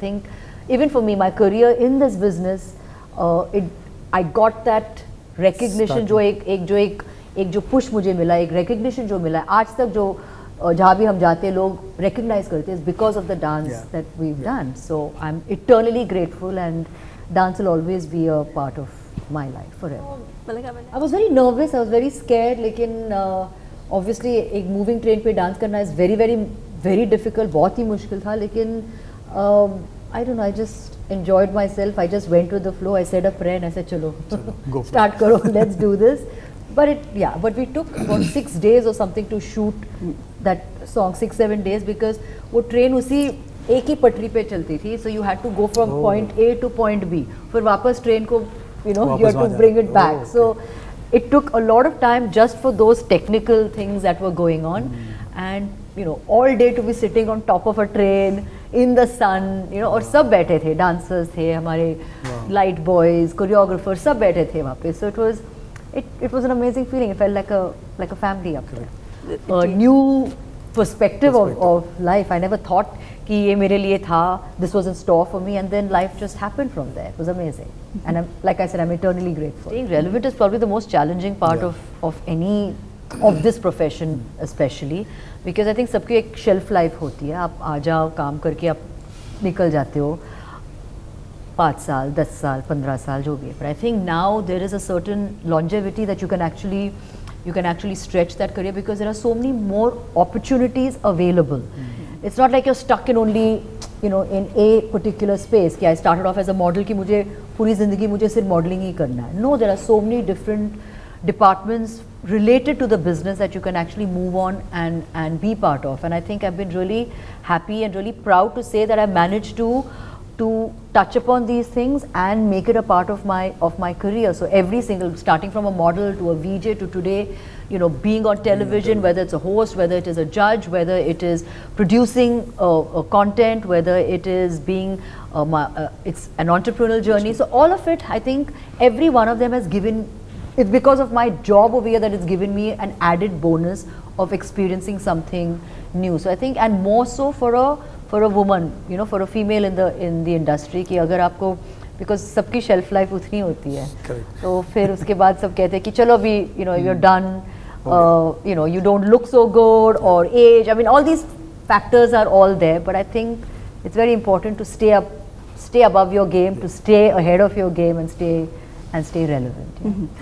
think even for me, my career in this business, I got that recognition, जो push मुझे मिला, एक recognition जो मिला, आज तक जो जहाँ भी हम जाते हैं लोग recognize करते हैं, because of the dance that we've done. So I'm eternally grateful, and dance will always be a part of my life forever. I was very nervous, I was very scared, लेकिन obviously एक moving train पे dance करना is very very very difficult, बहुत ही मुश्किल था, लेकिन I don't know, I just enjoyed myself. I just went with the flow. I said a prayer and I said, "Chalo, start karo, let's do this." But we took about 6 days or something to shoot that song, 6-7 days, because वो train उसी एक ही पटरी पे चलती थी, so you had to go from point A to point B. फिर वापस train को, you had to bring it back. So it took a lot of time just for those technical things that were going on, and all day to be sitting on top of a train in the sun, और सब बैठे थे, dancers थे, हमारे light boys, choreographers, सब बैठे थे वहाँ पे. So it was an amazing feeling. It felt like a family up there. A new perspective of life. I never thought कि ये मेरे लिए था, this was in store for me, and then life just happened from there. It was amazing. And like I said, I'm eternally grateful. Being relevant is probably the most challenging part of any of this profession, especially because I think सबकी एक shelf life होती है. आप आ जाओ, काम करके आप निकल जाते हो, 5 साल, 10 साल, 15 साल, जो भी है. But I think now there is a certain longevity that you can actually stretch that career, because there are so many more opportunities available. It's not like you're stuck in only in a particular space. कि I started off as a model कि मुझे पूरी ज़िंदगी मुझे सिर्फ modeling ही करना है. No, there are so many different departments related to the business that you can actually move on and be part of. And I think I've been really happy and really proud to say that I managed to touch upon these things and make it a part of my career. So every single, starting from a model to a VJ to today, being on television, whether it's a host, whether it is a judge, whether it is producing content, whether it is being it's an entrepreneurial journey. So all of it, I think every one of them has given, it's because of my job over here that it's given me an added bonus of experiencing something new. So I think, and more so for a woman, for a female in the industry, कि अगर आपको, because सबकी shelf life उतनी होती है, तो फिर उसके बाद सब कहते हैं कि चलो अभी you're done, you don't look so good, or age. I mean, all these factors are all there, but I think it's very important to stay above your game, to stay ahead of your game, and stay relevant.